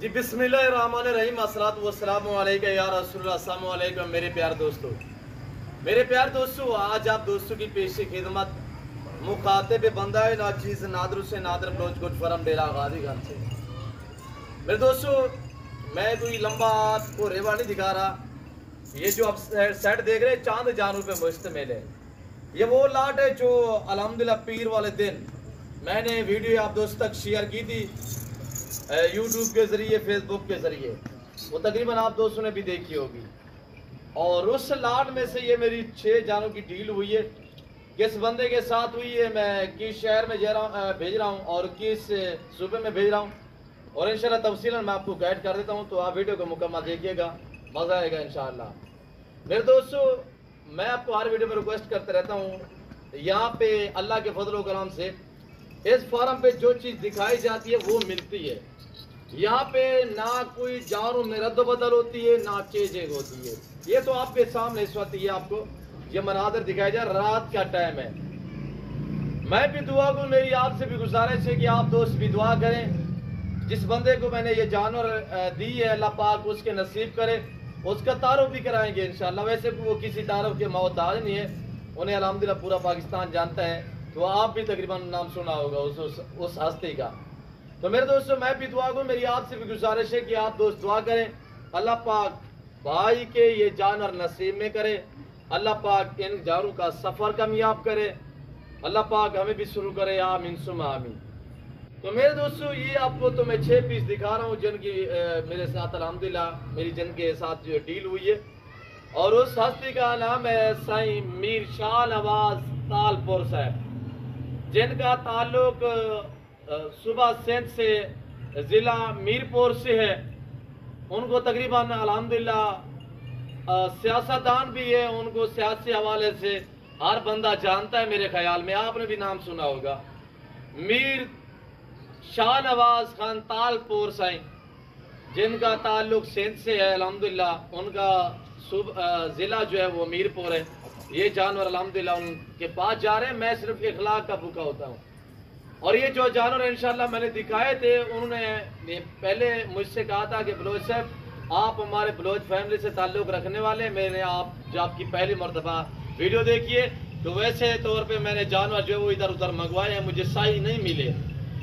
जी बिस्मिल्लाहिर्रहमानिर्रहीम अस्सलातु वस्सलामु अलैका या रसूलुल्लाह। अस्सलामु अलैकुम मेरे प्यार दोस्तों, आज आप दोस्तों की पेशी खिदमत मुखातिब बंदा है नाचीज़ नादर से नादर बलोच गुड फरम डेरा गाजी खान से। मेरे दोस्तों, मैं कोई लंबा आपको रेवा नहीं दिखा रहा। ये जो आप सेट देख रहे हैं चांद जानों पे मुश्तमिल है। ये वो लाट है जो अल्हम्दुलिल्लाह पीर वाले दिन मैंने वीडियो आप दोस्तों तक शेयर की थी यूट्यूब के ज़रिए, फेसबुक के ज़रिए। वो तकरीबन आप दोस्तों ने भी देखी होगी। और उस लाट में से ये मेरी 6 जानों की डील हुई है। किस बंदे के साथ हुई है, मैं किस शहर में भेज रहा हूँ और किस सूबे में भेज रहा हूँ, और इंशाल्लाह तफसीलन मैं आपको गाइड कर देता हूँ। तो आप वीडियो को मुकम्मल देखिएगा, मज़ा आएगा इंशाल्लाह। मेरे दोस्तों, मैं आपको हर वीडियो में रिक्वेस्ट करते रहता हूँ, यहाँ पे अल्लाह के फजल व करम से इस फॉरम पे जो चीज़ दिखाई जाती है वो मिलती है। यहाँ पे ना कोई जानों में रद्द बदल होती है, ना चेंजिंग होती है। ये तो आपके सामने इस वक्त ये आपको ये मनाजर दिखाया जाए, रात का टाइम है। मैं भी दुआ करूँ, मेरी आपसे भी गुजारिश है कि आप दोस्त भी दुआ करें। जिस बंदे को मैंने ये जानवर दी है अल्लाह पाक उसके नसीब करे, उसका तारुफ भी कराएंगे इंशाल्लाह। वैसे वो किसी तारुफ के मोहताज नहीं है, उन्हें अल्हम्दुलिल्लाह पूरा पाकिस्तान जानता है। तो आप भी तकरीबन नाम सुना होगा उस हस्ती का। तो मेरे दोस्तों, मैं भी दुआ करूँ, मेरी आपसे भी गुजारिश है कि आप दोस्त दुआ करें, अल्लाह पाक भाई के ये जानवर नसीब में करे, अल्लाह पाक इन जानवरों का सफ़र कामयाब करे, अल्लाह पाक हमें भी शुरू करे, आमीन सुम्मा आमीन। तो मेरे दोस्तों, ये आपको तो मैं 6 पीस दिखा रहा हूँ जिनकी मेरे साथ अल्हम्दुलिल्लाह मेरी जिनके साथ जो डील हुई है। और उस हस्ती का नाम है साईं मीर शाह नवाज तालपुर साहब, जिनका ताल्लुक सुबह सिंध से ज़िला मीरपुर से है। उनको तकरीबन अल्हम्दुलिल्लाह सियासतदान भी है, उनको सियासी हवाले से हर बंदा जानता है। मेरे ख्याल में आपने भी नाम सुना होगा, मीर शाह नवाज खान तालपुर साईं, जिनका ताल्लुक सिंध से है अल्हम्दुलिल्लाह। उनका ज़िला जो है वो मीरपुर है। ये जानवर अल्हम्दुलिल्लाह उनके पास जा रहे हैं। मैं सिर्फ इखलाक का भूखा होता हूँ। और ये जो जानवर इंशाल्लाह मैंने दिखाए थे, उन्होंने पहले मुझसे कहा था कि बलोच साहब आप हमारे बलोच फैमिली से ताल्लुक़ रखने वाले, मैंने आप जो आपकी पहली मरतबा वीडियो देखिए तो वैसे तौर पे मैंने जानवर जो है वो इधर उधर मंगवाए हैं, मुझे सही नहीं मिले।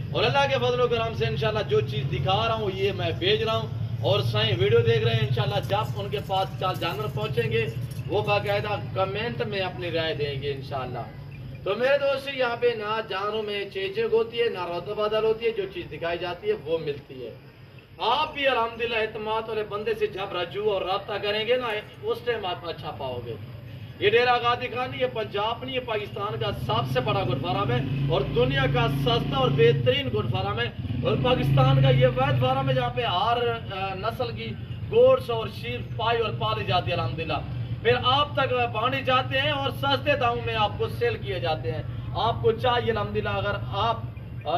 और अल्लाह के फजल व करम से इंशाल्लाह जो चीज़ दिखा रहा हूँ ये मैं भेज रहा हूँ और सही वीडियो देख रहे हैं। इंशाल्लाह जब उनके पास 4 जानवर पहुँचेंगे वो बाकायदा कमेंट में अपनी राय देंगे इंशाल्लाह। तो मेरे दोस्तों, यहाँ पे ना जानवरों में चेंजिंग होती है, ना रद्द बदल होती है। जो चीज़ दिखाई जाती है वो मिलती है। आप भी अल्हम्दुलिल्लाह एतमाद वाले बंदे से जब रजू और रब्ता करेंगे ना, उस टाइम आप अच्छा पाओगे। ये डेरा गाजी खान ये पंजाब नहीं, ये पाकिस्तान का सबसे बड़ा गुड फार्म है और दुनिया का सस्ता और बेहतरीन गुड फार्म है। और पाकिस्तान का ये वैद फार्म है जहाँ पे हर नस्ल की गोड्स और शीर पाई और पाली जाती है अल्हम्दुलिल्लाह। फिर आप तक बांटे जाते हैं और सस्ते दामों में आपको सेल किए जाते हैं। आपको चाहिए अल्हम्दुलिल्लाह, अगर आप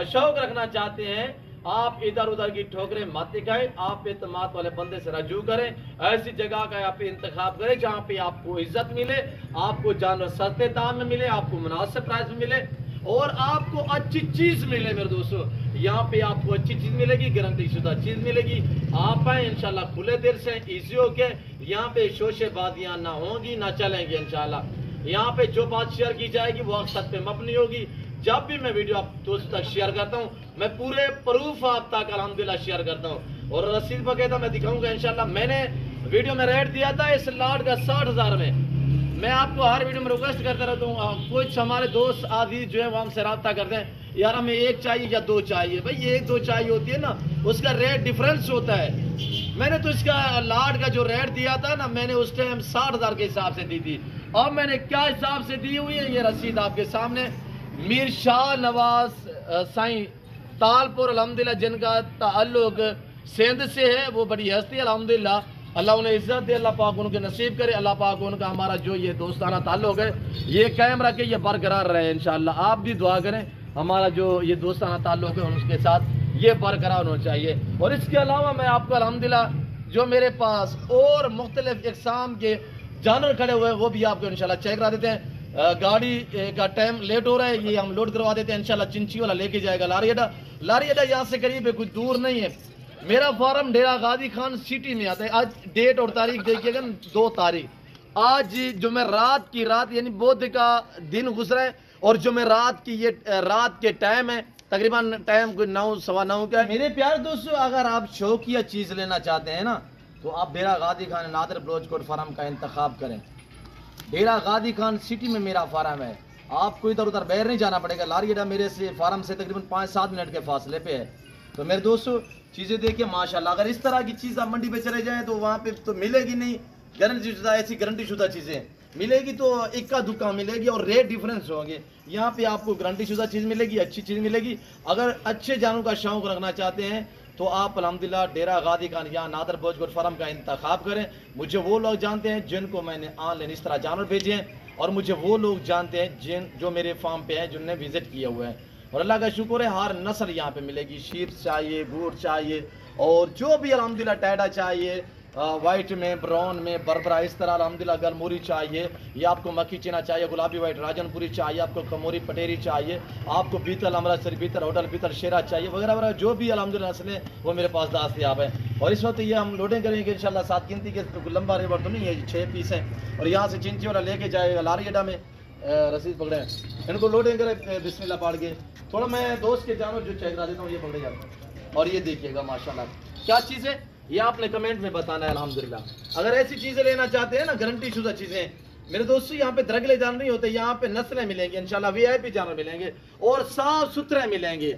शौक रखना चाहते हैं, आप इधर उधर की ठोकरें मत दिखाएं, आप एतमाद वाले बंदे से रजू करें। ऐसी जगह का आप इंतखाब करें जहाँ पे आपको इज्जत मिले, आपको जानवर सस्ते दाम में मिले, आपको मुनासिब प्राइस में मिले और आपको अच्छी चीज़ मिले। मेरे दोस्तों, यहाँ पे आपको अच्छी चीज़ मिलेगी, गारंटी शुदा चीज़ मिलेगी। आप आए इंशाल्लाह खुले दिल से, इजी होके। यहाँ पे शोशेबाजियाँ ना होंगी ना चलेंगी इंशाल्लाह। यहाँ पे जो बात शेयर की जाएगी वो अक्सर पे मबनी होगी। जब भी मैं वीडियो आप दोस्तों तक शेयर करता हूँ, मैं पूरे प्रूफ आप तक अल्हम्दुलिल्लाह शेयर करता हूँ और रसीद वगैरह मैं दिखाऊंगा इंशाल्लाह। मैंने वीडियो में रेट दिया था इस लाट का 60,000 में। मैं आपको हर वीडियो में रिक्वेस्ट करता रहता हूँ, कुछ हमारे दोस्त आदि जो है वो हमसे रब्ता करते हैं, यार हमें 1 चाहिए या 2 चाहिए। भाई 1-2 चाहिए होती है ना, उसका रेट डिफरेंस होता है। मैंने तो इसका लाट का जो रेट दिया था ना, मैंने उस टाइम 60,000 के हिसाब से दी थी। और मैंने क्या हिसाब से दी हुई है ये रसीद आपके सामने। मीर शाह नवाज साईं तालपुर अल्हम्दुलिल्लाह, जिनका ताल्लुक सिंध से है, वो बड़ी हस्ती है अल्हम्दुलिल्लाह। अल्लाह उन्हें इज्जत दे, अल्लाह पाक उनके नसीब करे, अल्लाह पाक उनका हमारा जो ये दोस्ताना ताल्लुक है ये कायम रखे, ये बरकरार रहे इंशाल्लाह। आप भी दुआ करें हमारा जो ये दोस्ताना ताल्लुक है उसके साथ ये बरकरार होना चाहिए। और इसके अलावा मैं आपको अल्हम्दुलिल्लाह जो मेरे पास और मुख्तलिफ इकसाम के जानवर खड़े हुए हैं वो भी आपको इंशाल्लाह चेक करा देते हैं। गाड़ी का टाइम लेट हो रहा है, ये हम लोड करवा देते हैं इंशाल्लाह। चिंची वाला लेके जाएगा लारियाडा यहाँ से करीब है, कुछ दूर नहीं है। मेरा फार्म डेरा गाजी खान सिटी में आता है। आज डेट और तारीख देखिएगा, 2 तारीख। आज जो मैं रात यानी बुध का दिन गुजरा है, और जो मैं रात के टाइम है, तकरीबन टाइम कोई 9 सवा 9 का है। मेरे प्यारे दोस्तों, अगर आप शौकिया चीज़ लेना चाहते हैं ना, तो आप डेरा गाजी खान नादिर बलोच गोट फार्म का इंतखाब करें। डेरा गाजी खान सिटी में मेरा फार्म है, आपको इधर उधर बाहर नहीं जाना पड़ेगा। लारियडा मेरे से फार्म से तकरीबन 5-7 मिनट के फासले पे है। तो मेरे दोस्तों, चीज़ें देखिए माशाल्लाह। अगर इस तरह की चीज़ आप मंडी पे चले जाएं तो वहाँ पे तो मिलेगी नहीं, गारंटी शुदा, ऐसी गारंटी शुदा चीज़ें मिलेगी तो इक्का दुक्का मिलेगी, और रेट डिफरेंस होंगे। यहाँ पे आपको गारंटी शुदा चीज़ मिलेगी, अच्छी चीज़ मिलेगी। अगर अच्छे जानवर का शौक रखना चाहते हैं तो आप अल्हम्दुलिल्लाह डेरा गाजी खान या नादिर बलोच गोट फार्म का इंतखाब करें। मुझे वो लोग जानते हैं जिनको मैंने ऑनलाइन इस तरह जानवर भेजे हैं, और मुझे वो लोग जानते हैं जो मेरे फार्म पे हैं, जिनने विजिट किए हुए हैं। और अल्लाह का शुक्र है, हर नस्ल यहाँ पे मिलेगी। शीप चाहिए, बूट चाहिए, और जो भी अल्हम्दुलिल्लाह टैडा चाहिए, वाइट में, ब्राउन में, बरबरा, इस तरह अल्हम्दुलिल्लाह गलमूरी चाहिए, या आपको मक्खी चीना चाहिए, गुलाबी वाइट राजनपुरी चाहिए, आपको कमोरी पटेरी चाहिए, आपको बीतल अमृतसर बीतल, होटल बीतल शेरा चाहिए, वगैरह वगैरह जो भी अल्हम्दुलिल्लाह नस्लें वो मेरे पास दस्तयाब है। और इस वक्त ये हम लोडिंग करेंगे इंशाल्लाह। 7 गिनती के लंबा रेवर तो नहीं है, 6 पीस है। और यहाँ से चिंची वाला लेके जाएगा लारियडा में, रसीद पकड़े, इनको लोडिंग करे बिस्मिल्लाह पढ़ के। थोड़ा मैं दोस्त के जानवर जो चेक करा देता हूँ, ये पकड़े जाते हैं। और ये देखिएगा माशाल्लाह क्या चीज़ है, ये आपने कमेंट में बताना है अल्हम्दुलिल्लाह। अगर ऐसी चीज़ें लेना चाहते हैं ना, गारंटी शुदा चीज़ें, मेरे दोस्तों यहाँ पे दरगले जानवर नहीं होते, यहाँ पे नस्लें मिलेंगी इंशाल्लाह, VIP जानवर मिलेंगे और साफ सुथरे मिलेंगे।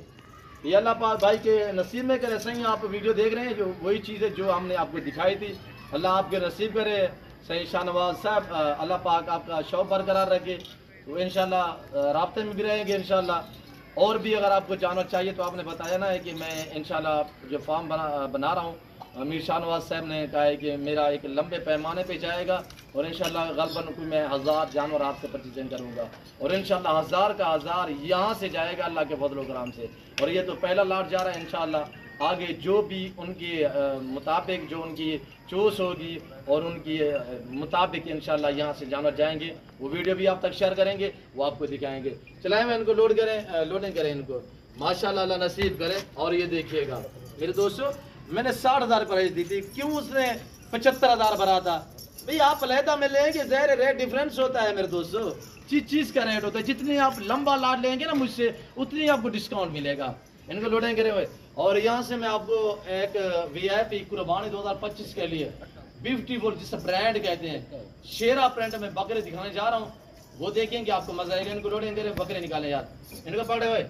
ये अल्लाह पाक भाई के नसीब में करे। सही आप वीडियो देख रहे हैं, जो वही चीज़ है जो हमने आपको दिखाई थी। अल्लाह आपके नसीब करे। सही शाहनवाज साहब, अल्लाह पाक आपका शौक बरकरार रखे, तो इंशाल्लाह राब्ते में भी रहेंगे इंशाल्लाह। और भी अगर आपको जानवर चाहिए तो आपने बताया ना है कि मैं इंशाल्लाह जो फार्म बना रहा हूँ, अमीर शाहनवाज साहब ने कहा है कि मेरा एक लंबे पैमाने पे जाएगा, और इंशाल्लाह गलबन कोई मैं 1000 जानवर आपसे परचेजिंग करूँगा, और इंशाल्लाह 1000 का 1000 यहाँ से जाएगा अल्लाह के फजल कराम से। और ये तो पहला लाट जा रहा है इंशाल्लाह। आगे जो भी उनके मुताबिक जो उनकी चूस होगी और उनकी मुताबिक इंशाल्लाह यहाँ से जानवर जाएंगे, वो वीडियो भी आप तक शेयर करेंगे, वो आपको दिखाएंगे। चलाएं, मैं इनको लोडिंग करें इनको, माशाल्लाह अल्लाह नसीब करें। और ये देखिएगा मेरे दोस्तों, मैंने 60,000 प्राइस दी थी, क्यों उसने 75,000 भरा था? भाई आप अलहदा में लेंगे, ज़ाहिर रेट डिफरेंस होता है मेरे दोस्तों, चीज़ का रेट होता है। जितनी आप लंबा लाट लेंगे ना मुझसे, उतनी आपको डिस्काउंट मिलेगा। इनको लोडिंग करे हुए। और यहाँ से मैं आपको एक VIP कुर्बानी 2025 के लिए ब्यूटीफुल, जिसे ब्रांड कहते हैं, शेरा प्रिंट में बकरे दिखाने जा रहा हूँ, वो देखेंगे आपको मजा आएगा। इनको लोडिंग करे, बकरे निकाले यार, इनको पकड़े हुए।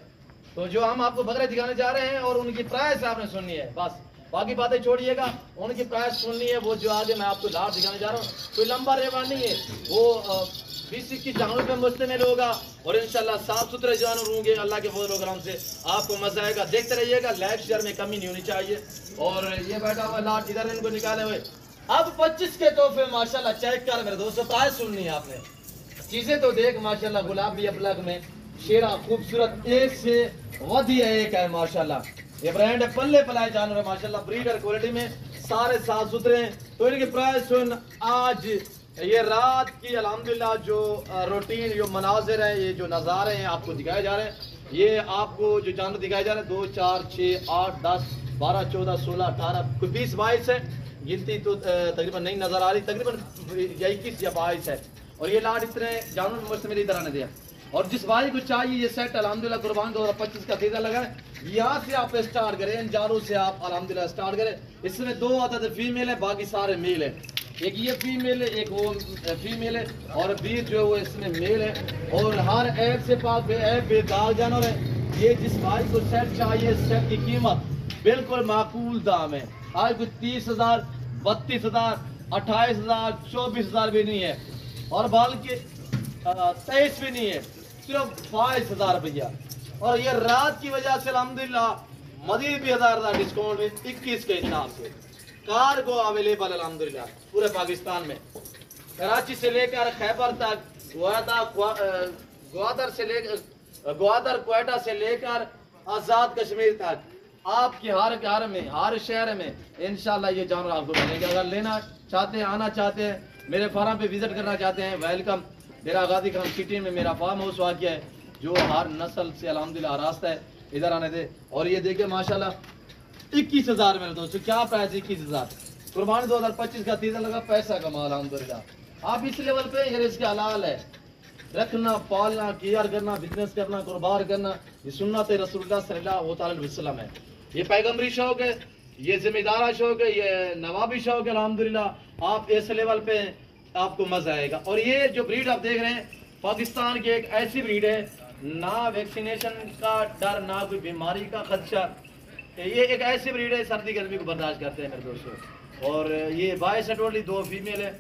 तो जो हम आपको बकरे दिखाने जा रहे हैं और उनकी प्राइस आपने सुननी है, बस बाकी बातें छोड़िएगा, उनकी प्राइस सुननी है। वो जो आगे मैं आपको लाट दिखाने जा रहा हूँ, कोई लंबा रेवान नहीं है, वो 20-21 जानवर पे मुश्तमिल होगा, और इंशाल्लाह साफ सुथरे जानवर होंगे अल्लाह के फजल करम से। आपको मजा आएगा, देखते रहिएगा। लाइक शेयर में कमी नहीं होनी चाहिए। और ये बैठा हुआ लाट इधर इनको निकाले हुए। अब 25 के तोहफे माशाल्लाह चेक कर मेरे दोस्तों, प्राइस सुननी है आपने, चीजें तो देख माशाल्लाह। गुलाबी अपलग में शेरा खूबसूरत, एक से वधिया एक है माशाल्लाह। ये ब्रांड है, पल्ले पलाए जानवर माशाल्लाह, ब्रीडर क्वालिटी में, सारे साफ सुथरे हैं। तो इनकी प्राइस सुन, आज ये रात की अल्हम्दुलिल्लाह जो रूटीन, जो मनाजिर है, ये जो नज़ारे हैं आपको दिखाए जा रहे हैं, ये आपको जो जानवर दिखाए जा रहे हैं 2, 4, 6, 8, 10, 12, 14, 16, 18, कोई 20, 22 है, गिनती तो तकरीबन नहीं नजर आ रही, तकरीबन 21 या 22 है। और ये लाट इतने जानवर मुश्तमिल इधर आने दिया। और जिस भाई को चाहिए ये सेट अल्हम्दुलिल्लाह कुर्बान 2025 का सीधा लगा है, यहाँ से आप स्टार्ट करें, इन जानवरों से आप अल्हम्दुलिल्लाह स्टार्ट करें। इसमें 2 अदद फीमेल है, बाकी सारे मेल है। एक ये फीमेल है, एक वो फीमेल है, और 20 जो है वो इसमें मेल है। और हर ऐप से पाक ऐप बेदाग जानवर है। ये जिस भाई को सेट चाहिए, सेट की कीमत बिल्कुल माकूल दाम है। आज कुछ 30,000, 32,000, 28,000, 24,000 भी नहीं है, और बल्कि 23 भी नहीं है, सिर्फ 22,000 रुपया। और ये रात की वजह से अल्हम्दुलिल्लाह मजीद भी 1000 डिस्काउंट है 21 के हिसाब से। कार को अवेलेबल अल्हम्दुलिल्लाह पूरे पाकिस्तान में, कराची से लेकर खैबर तक, ग्वादर क्वेटा से लेकर आज़ाद कश्मीर तक, आपके हर घर में, हर शहर में इंशाल्लाह ये जानवर आपको मिलेंगे। अगर लेना चाहते हैं, आना चाहते हैं, मेरे फार्म पे विजिट करना चाहते हैं, वेलकम। डेरा गाजी खान सिटी में मेरा फार्म हाउस वाक़ है, जो हर नस्ल से अल्हम्दुलिल्लाह रास्ता है, इधर आने दे। और ये देखिए माशाल्लाह 21,000 मेरे दोस्तों, क्या प्राइस 21,000। कुर्बानी 2025 का तीसरा लगा, पैसा कमा अल्हम्दुलिल्लाह। आप इस लेवल पे ये इसके हलाल है, रखना पालना केयर करना बिजनेस करना कारोबार करना, ये सुन्नत रसूलुल्लाह सल्लल्लाहु अलैहि वसल्लम है। ये पैगंबरी शौक है, ये जिम्मेदारा शौक है, ये नवाबी शौक है। अल्हम्दुलिल्लाह आप इस लेवल पे आपको मजा आएगा। और ये जो ब्रीड आप देख रहे हैं पाकिस्तान की एक ऐसी ब्रीड है, ना वैक्सीनेशन का डर ना कोई बीमारी का खदशा। ये एक ऐसी ब्रीड है सर्दी गर्मी को बर्दाश्त करते हैं मेरे दोस्तों। और ये 22 टोटली 2 फीमेल है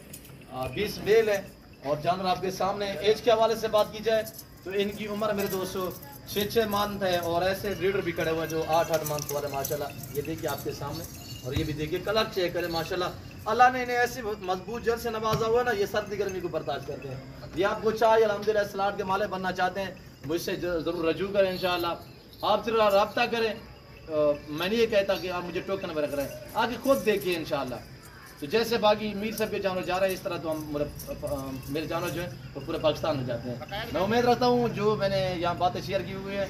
20 मेल है। और जानवर आपके सामने। एज के हवाले से बात की जाए तो इनकी उम्र मेरे दोस्तों 6-6 मंथ है। और ऐसे ब्रीडर भी खड़े हुए हैं जो 8-8 मंथ वाले माशाल्लाह। ये देखिए आपके सामने, और ये भी देखिए कलर चेक करें माशाल्लाह। अल्लाह ने इन्हें ऐसी मजबूत जल से नवाजा हुआ ना, ये सर्दी गर्मी को बर्दाश्त करते हैं। ये आपको चाय अल्हम्दुलिल्लाह सलाद के माले बनना चाहते हैं, मुझसे ज़रूर रजू करें इंशाल्लाह। आप सिर्फ रब्ता करें, मैं नहीं ये कहता कि आप मुझे टोकन में रख रहे हैं, आगे खुद देखिए इंशाल्लाह। तो जैसे बाकी मीर साहब के जानवर जा रहे हैं इस तरह तो हम मेरे जानवर जो है वो पूरे पाकिस्तान में जाते हैं। मैं उम्मीद रखता हूँ जो मैंने यहाँ बातें शेयर की हुई है,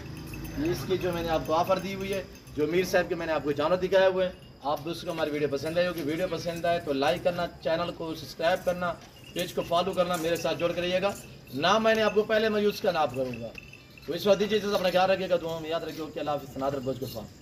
इसकी जो मैंने आपको ऑफर दी हुई है, जो मीर साहब के मैंने आपको जानवर दिखाए हुए हैं, आप दोस्तों को हमारी वीडियो पसंद आई होगी। वीडियो पसंद आए तो लाइक करना, चैनल को सब्सक्राइब करना, पेज को फॉलो करना, मेरे साथ जोड़ कर रहिएगा। ना मैंने आपको पहले मैं यूज़ करना आप करूँगा। तो इस वक्त दीजिए अपना ख्याल रखिएगा, दुआ में याद रखिए कि अल्लाह हाफ़िज़। नादर बोझ के साथ।